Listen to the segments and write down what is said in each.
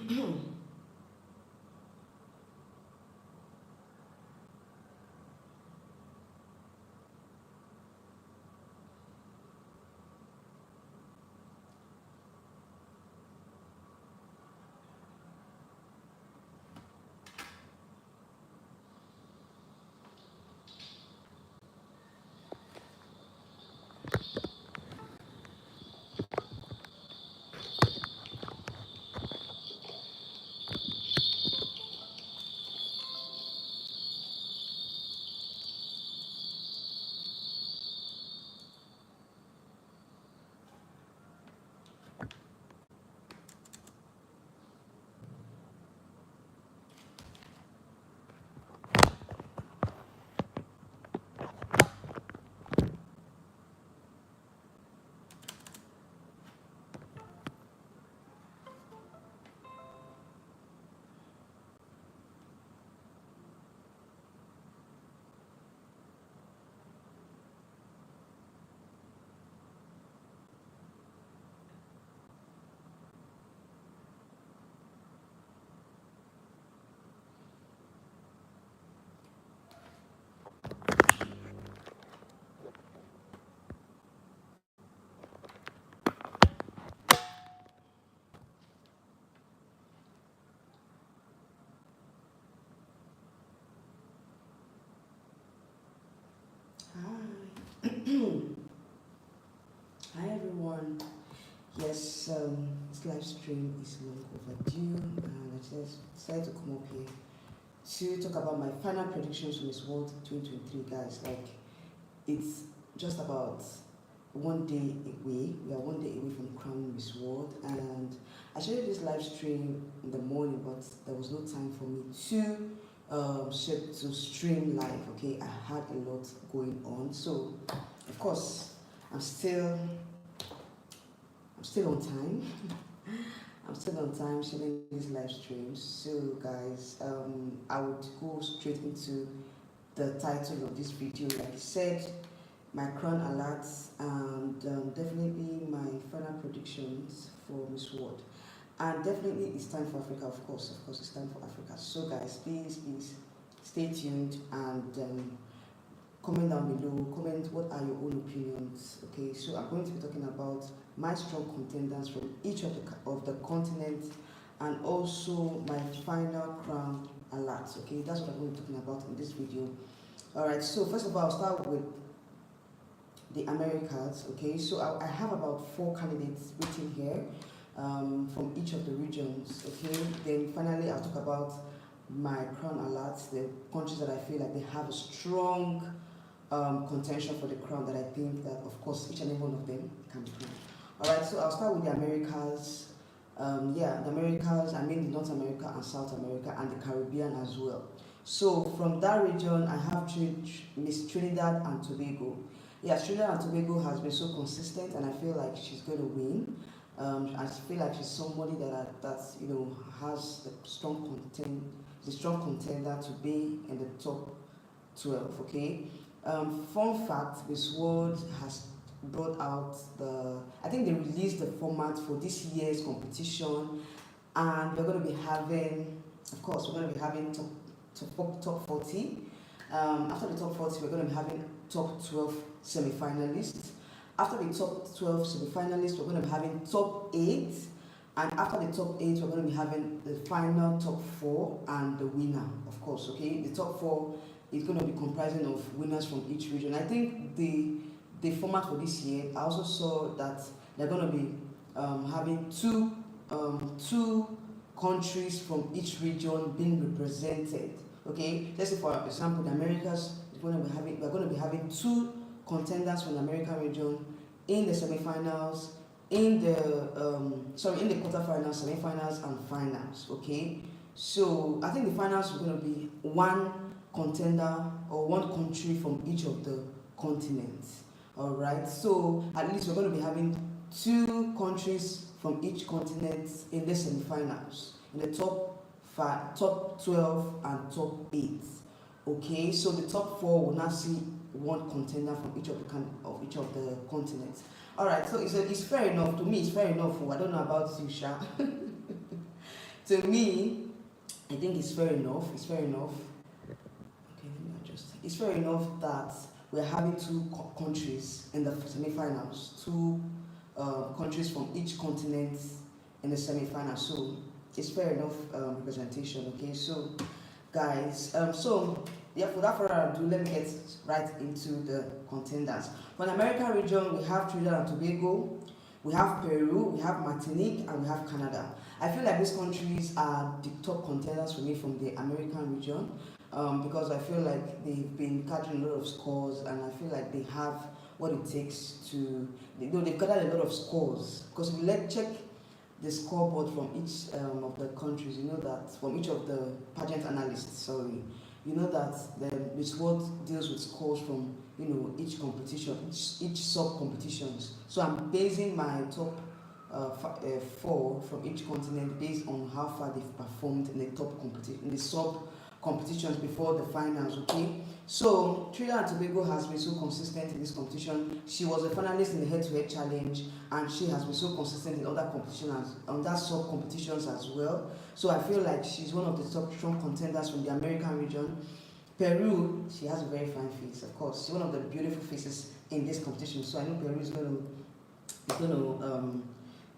Hi. Hi everyone. Yes, this live stream is long overdue, and I just decided to come up here to talk about my final predictions for Miss World 2023, guys. Like, it's just about one day away. We are one day away from crowning Miss World, and I started this live stream in the morning, but there was no time for me to stream live. Okay, I had a lot going on, so of course I'm still on time. I'm still on time sharing these live streams. So guys, I would go straight into the title of this video. Like I said, my crown alerts and definitely my final predictions for Miss World. And definitely it's time for Africa, of course it's time for Africa. So guys, please stay tuned and comment down below. Comment what are your own opinions. Okay, so I'm going to be talking about my strong contenders from each of the continents, and also my final crown alerts. Okay, that's what I'm going to be talking about in this video. All right, so first of all, I'll start with the Americas. Okay, so I have about 4 candidates written here from each of the regions. Okay, then finally I'll talk about my crown alerts, the countries that I feel like they have a strong contention for the crown, that I think that of course each and every one of them can be crowned. Alright, so I'll start with the Americas. The Americas, I mean North America and South America and the Caribbean as well. So from that region, I have Miss Trinidad and Tobago. Yeah, Trinidad and Tobago has been so consistent, and I feel like she's going to win. I feel like she's somebody that has the strong contender to be in the top 12. Okay. Fun fact: Miss World has brought out I think they released the format for this year's competition, and we're going to be having, of course, top 40. After the top 40, we're going to be having top 12 semi-finalists. After the top 12 semi-finalists, we're going to be having top 8. And after the top 8, we're going to be having the final top 4 and the winner, of course. Okay, the top 4 is going to be comprising of winners from each region. I think the format for this year, I also saw that they're going to be having two countries from each region being represented. Okay, let's say for example, the Americas we're going to be having 2 contenders from the American region in the semi-finals, in the quarterfinals, semi-finals, and finals. Okay, so I think the finals are going to be 1 contender or 1 country from each of the continents. All right, so at least we're going to be having 2 countries from each continent in the semi-finals, in the top 12 and top 8. Okay, so the top 4 will now see 1 contender from each of the continents. All right, so it's fair enough to me. It's fair enough. I don't know about you, Sha. To me, I think it's fair enough. It's fair enough. Okay, let me adjust. It's fair enough that we're having two countries in the semi-finals, two countries from each continent in the semi-final. So it's fair enough representation. Okay, so guys, so yeah, without further ado, let me get right into the contenders. For the American region, we have Trinidad and Tobago, we have Peru, we have Martinique, and we have Canada. I feel like these countries are the top contenders for me from the American region, because I feel like they've been catching a lot of scores, and I feel like they have what it takes to, they've gathered a lot of scores. Because if you check the scoreboard from each of the countries, you know that, from each of the pageant analysts, sorry, you know that the sport deals with scores from, you know, each competition, each sub competitions. So I'm basing my top 4 from each continent based on how far they've performed in the top competition, in the sub competitions before the finals. Okay, so Trinidad and Tobago has been so consistent in this competition. She was a finalist in the head-to-head challenge, and she has been so consistent in other competitions, on that sub competitions as well. So I feel like she's one of the top strong contenders from the American region. Peru, she has a very fine face, of course. She's one of the beautiful faces in this competition. So I know Peru is going to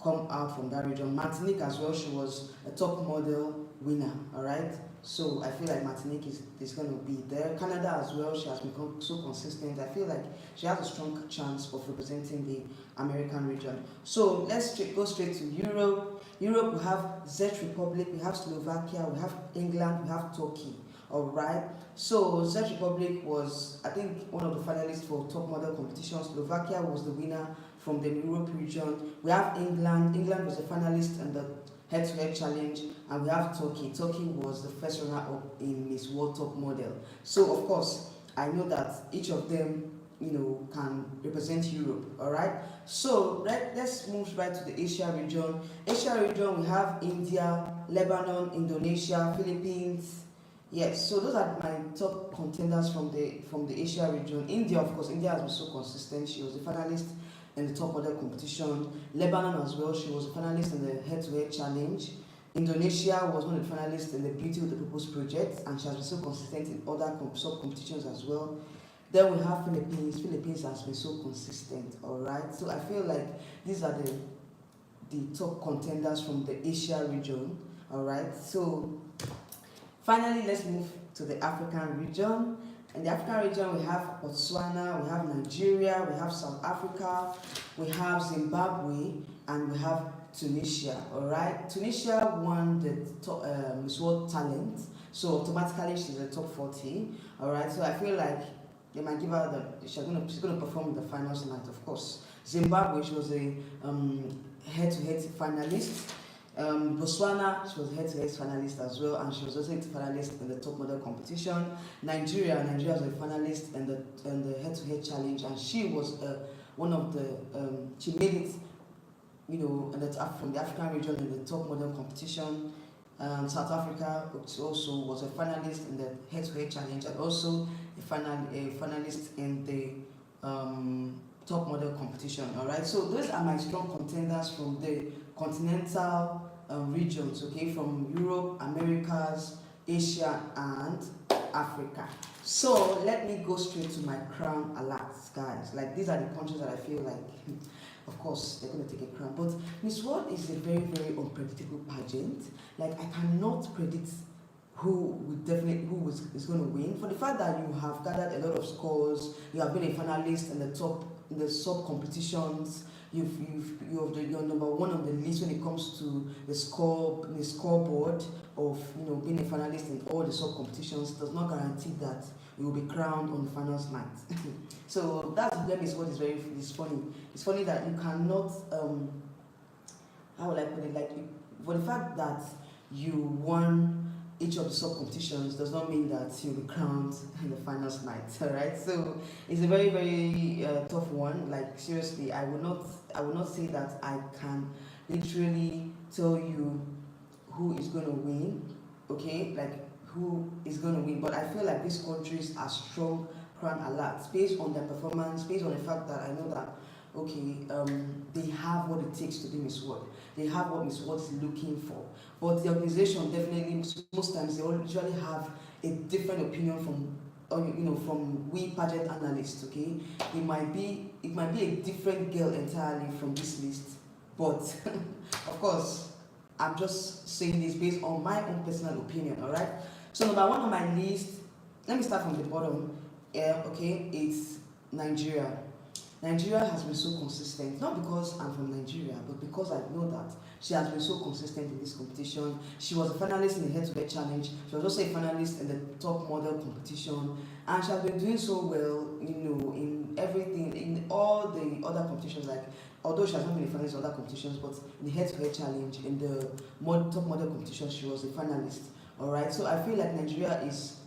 come out from that region. Martinique as well, she was a top model winner, all right? So I feel like Martinique is going to be there. Canada as well, she has become so consistent. I feel like she has a strong chance of representing the American region. So let's go straight to Europe. Europe, we have Czech Republic, we have Slovakia, we have England, we have Turkey, all right? So Czech Republic was, I think, one of the finalists for top model competition. Slovakia was the winner from the Europe region. We have England. England was a finalist in the head-to-head challenge, and we have Turkey. Turkey was the first runner-up in Miss World Top Model. So of course, I know that each of them, you know, can represent Europe. All right. So let's move right to the Asia region. Asia region, we have India, Lebanon, Indonesia, Philippines. Yes, so those are my top contenders from the Asia region. India, of course, India has been so consistent. She was a finalist in the top model competition. Lebanon as well, she was a finalist in the head-to-head challenge. Indonesia was one of the finalists in the Beauty with the Purpose project, and she has been so consistent in other sub-competitions as well. Then we have Philippines. Philippines has been so consistent, all right? So I feel like these are the top contenders from the Asia region, all right? So finally, let's move to the African region. In the African region, we have Botswana, we have Nigeria, we have South Africa, we have Zimbabwe, and we have Tunisia, all right? Tunisia won the top, Miss World Talent, so automatically she's in the top 40, all right? So I feel like they might give her she's gonna perform in the finals tonight, of course. Zimbabwe, she was a head-to-head finalist. Botswana, she was a head-to-head finalist as well, and she was also a finalist in the top model competition. Nigeria was a finalist in the head-to-head challenge, and she was one of the she made it, you know, from the African region in the top model competition. South Africa also was a finalist in the head-to-head challenge, and also a finalist in the top model competition. All right, so those are my strong contenders from the continental regions, okay, from Europe, Americas, Asia, and Africa. So let me go straight to my crown alerts, guys. Like, these are the countries that I feel like, of course, they're going to take a crown. But Miss World is a very, very unpredictable pageant. Like, I cannot predict who is going to win. For the fact that you have gathered a lot of scores, you have been a finalist in the sub competitions, you're number one on the list when it comes to the scoreboard of, you know, being a finalist in all the sub competitions, does not guarantee that you will be crowned on the finals night. So that's what is funny. It's funny that you cannot how would I put it, like, for the fact that you won each of the sub competitions does not mean that you'll be crowned in the finals night. All right, so it's a very, very tough one. Like, seriously, I will not say that I can literally tell you who is going to win, okay, like who is going to win, but I feel like these countries are strong crown alerts based on their performance, based on the fact that I know that okay, they have what it takes to be Miss World. They have what Miss World is looking for. But the organization definitely, most times, they all usually have a different opinion from, from we pageant analysts. Okay, it might be a different girl entirely from this list, but of course, I'm just saying this based on my own personal opinion. All right. So number one on my list, let me start from the bottom. Okay, it's Nigeria. Nigeria has been so consistent, not because I'm from Nigeria, but because I know that she has been so consistent in this competition. She was a finalist in the head-to-head challenge. She was also a finalist in the top model competition, and she has been doing so well, in everything, in all the other competitions. Like, although she has not been a finalist in other competitions, but in the head-to-head challenge, in the top model competition, she was a finalist. All right, so I feel like Nigeria is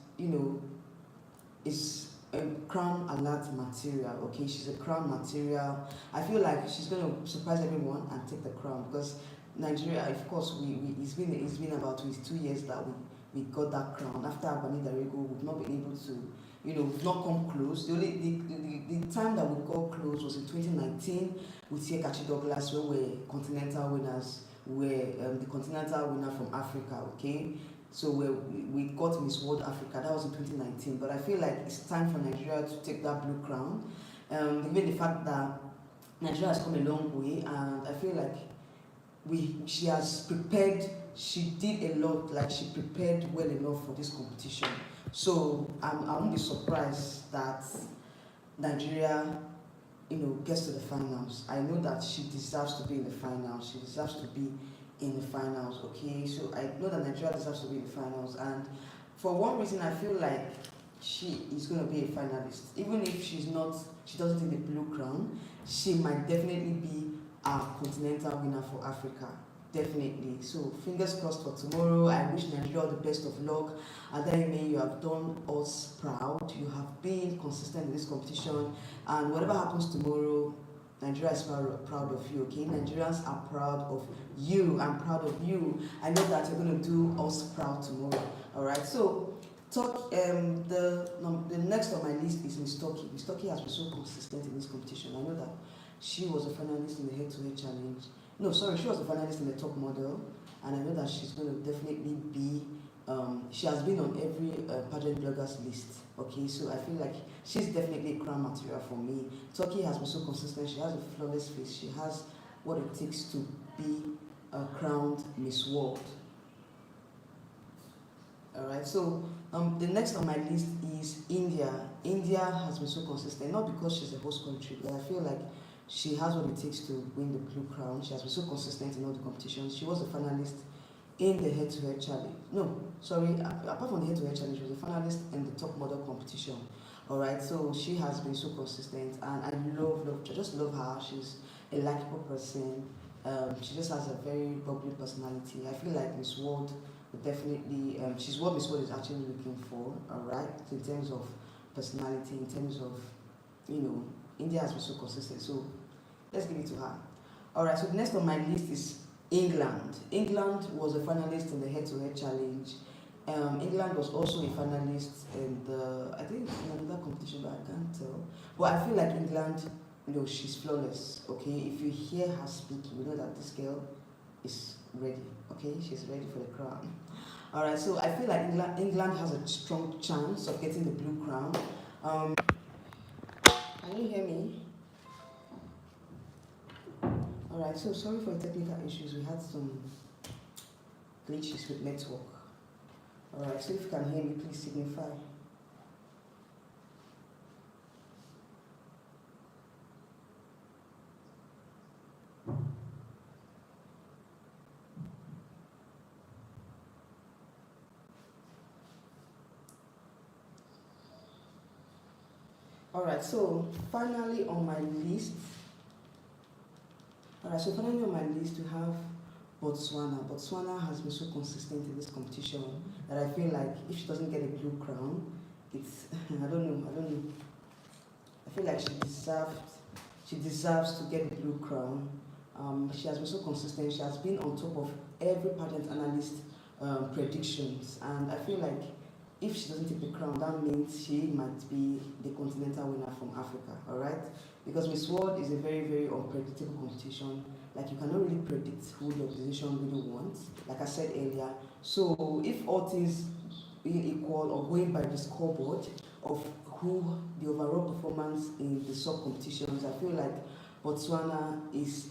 a crown alert material. Okay, she's a crown material. I feel like she's going to surprise everyone and take the crown, because Nigeria, of course, it's been about 22 years that we got that crown. After Abani Darego, we've not been able to, we've not come close. The time that we got close was in 2019 with Yekachi Douglas, where we're continental winners. We're the continental winner from Africa. Okay, so we got Miss World Africa. That was in 2019. But I feel like it's time for Nigeria to take that blue crown. Given the fact that Nigeria has come a long way, and I feel like she has prepared. She did a lot. Like, she prepared well enough for this competition. So I won't be surprised that Nigeria, gets to the finals. I know that she deserves to be in the finals. She deserves to be in the finals. Okay, so I know that Nigeria deserves to be in the finals, and for one reason, I feel like she is going to be a finalist. Even if she doesn't take the blue crown, she might definitely be a continental winner for Africa. Definitely. So fingers crossed for tomorrow. I wish Nigeria all the best of luck. Adaime, you have done us proud. You have been consistent in this competition, and whatever happens tomorrow, Nigeria is proud of you. Okay, Nigerians are proud of you. I'm proud of you. I know that you're going to do us proud tomorrow. All right. So the next on my list is Miss Turkey. Miss Turkey has been so consistent in this competition. I know that she was a finalist in the head-to-head challenge. No, sorry, she was a finalist in the top model, and I know that she's going to definitely be. She has been on every pageant bloggers list. Okay, so I feel like she's definitely a crown material for me. Turkey has been so consistent. She has a flawless face. She has what it takes to be a crowned Miss World. Alright, so the next on my list is India. India has been so consistent, not because she's a host country, but I feel like she has what it takes to win the blue crown. She has been so consistent in all the competitions. She was a finalist in the head-to-head challenge. No, sorry, apart from the head-to-head challenge, she was a finalist in the top model competition. Alright, so she has been so consistent, and I just love her. She's a likable person. She just has a very bubbly personality. I feel like Miss World would definitely, she's what Miss World is actually looking for, alright, in terms of personality, in terms of, India has been so consistent, so let's give it to her. Alright, so the next on my list is England. England was a finalist in the head-to-head challenge. England was also a finalist in I think in another competition, but I can't tell. But I feel like England, she's flawless. Okay, if you hear her speak, you know that this girl is ready. Okay, she's ready for the crown. All right, so I feel like England has a strong chance of getting the blue crown. Can you hear me? All right, so sorry for the technical issues. We had some glitches with network. All right, so if you can hear me, please signify. Alright, so finally on my list, we have Botswana. Botswana has been so consistent in this competition that I feel like if she doesn't get a blue crown, it's I don't know. I feel like she deserves to get the blue crown. She has been so consistent. She has been on top of every pageant analyst predictions, and I feel like if she doesn't take the crown, that means she might be the continental winner from Africa, all right? Because Miss World is a very, very unpredictable competition. Like, you cannot really predict who the opposition really wants, like I said earlier. So if all things being equal or going by the scoreboard of who the overall performance in the sub competitions, I feel like Botswana is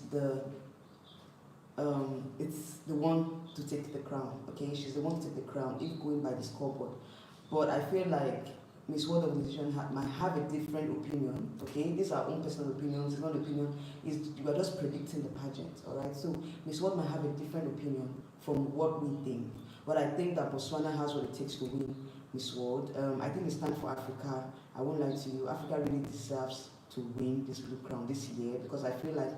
it's the one to take the crown. Okay, she's the one to take the crown if going by the scoreboard. But I feel like Miss World Organization might have a different opinion. Okay, these are own personal opinions. It's not opinion. You are just predicting the pageant. All right. So Miss World might have a different opinion from what we think. But I think that Botswana has what it takes to win Miss World. I think it's time for Africa. I won't lie to you. Africa really deserves to win this blue crown this year, because I feel like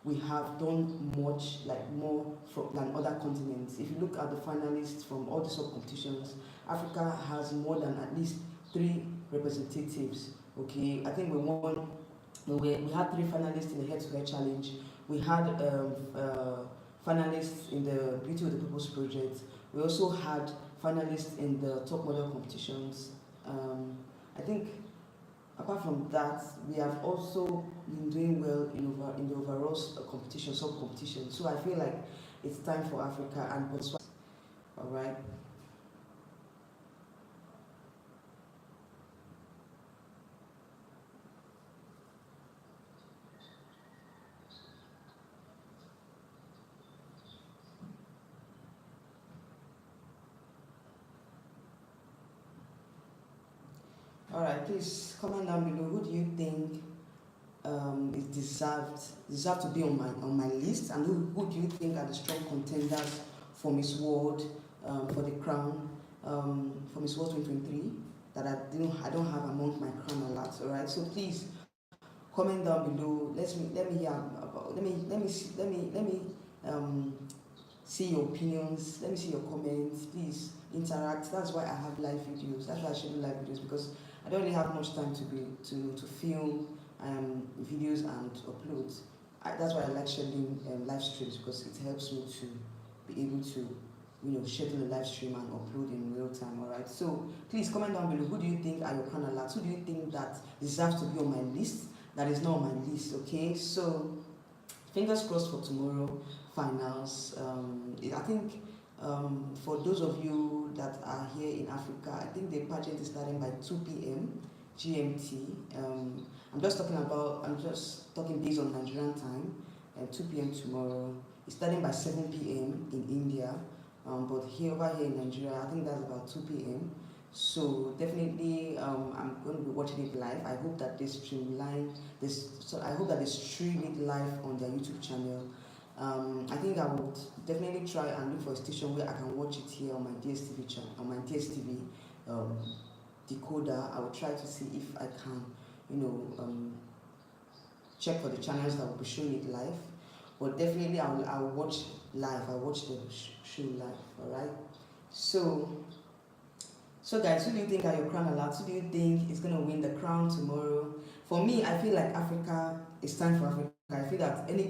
we have done much, like more than other continents. If you look at the finalists from all the sub competitions, Africa has more than at least 3 representatives. Okay, I think we had 3 finalists in the head-to-head challenge. We had finalists in the Beauty with the Purpose project. We also had finalists in the top model competitions. I think apart from that, we have also been doing well in the overall competition, sub-competition. So I feel like it's time for Africa and Botswana. All right. All right, please comment down below. Who do you think is deserved to be on my list, and who do you think are the strong contenders for Miss World, for the crown, for Miss World 2023 that I don't have among my crown alerts. All right, so please comment down below. Let me hear about. Let me see your opinions. Let me see your comments. Please interact. That's why I have live videos. That's why I schedule live videos, because I don't really have much time to film videos and upload. That's why I like scheduling live streams, because it helps me to be able to schedule a live stream and upload in real time. All right, so please comment down below. Who do you think are your crown alerts? Who do you think that deserves to be on my list that is not on my list? Okay, so fingers crossed for tomorrow finals. I think for those of you that are here in Africa, I think the pageant is starting by 2 p.m. GMT. I'm just talking based on Nigerian time. 2 p.m. tomorrow. It's starting by 7 p.m. in India, but over here in Nigeria, I think that's about 2 p.m. So definitely, I'm going to be watching it live. I hope that they stream it live on their YouTube channel. I think I would definitely try and look for a station where I can watch it here on my DSTV channel, on my DSTV decoder. I will try to see if I can, check for the channels that will be showing it live. But definitely, I'll watch live. I'll watch the show live. All right. So guys, who do you think are your crown alerts? Who do you think is going to win the crown tomorrow? For me, I feel like Africa, it's time for Africa. I feel that any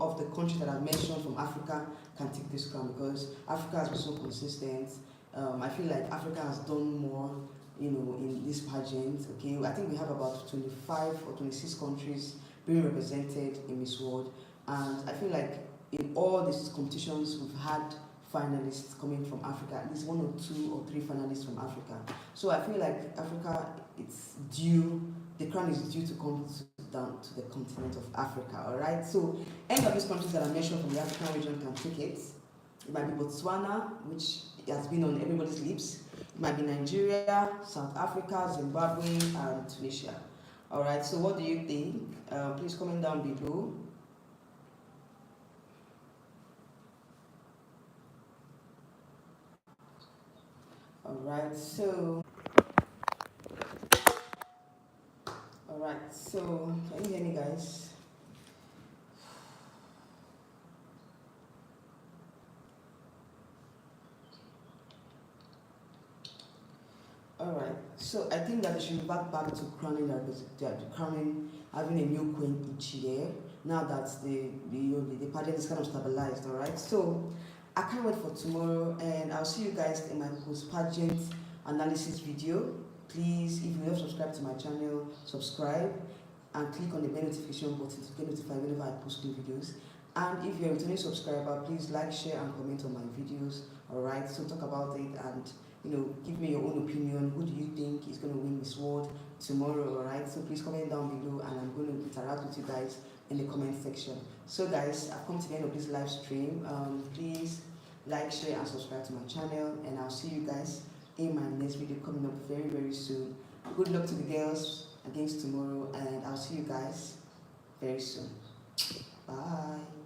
of the countries that I've mentioned from Africa can take this crown, because Africa has been so consistent. I feel like Africa has done more, in this pageant. Okay, I think we have about 25 or 26 countries being represented in Miss World, and I feel like in all these competitions we've had finalists coming from Africa, at least 1 or 2 or 3 finalists from Africa. So I feel like Africa, it's due, the crown is due to come down to the continent of Africa. All right, so any of these countries that I mentioned from the African region can take it. It might be Botswana, which has been on everybody's lips. It might be Nigeria, South Africa, Zimbabwe, and Tunisia. All right, so what do you think? Please comment down below. Alright, so can you hear me, guys? Alright, so I think that they should be back to crowning having a new queen each year, now that the pageant is kind of stabilized. Alright, so I can't wait for tomorrow, and I'll see you guys in my post-pageant analysis video. Please, if you have subscribed to my channel, subscribe and click on the bell notification button to get notified whenever I post new videos. And if you're a returning subscriber, please like, share and comment on my videos. Alright, so talk about it and give me your own opinion. Who do you think is going to win this award tomorrow? Alright, so please comment down below and I'm going to interact with you guys in the comment section. So guys, I've come to the end of this live stream. Please like, share and subscribe to my channel, and I'll see you guys in my next video coming up very, very soon. Good luck to the girls against tomorrow, and I'll see you guys very soon. Bye.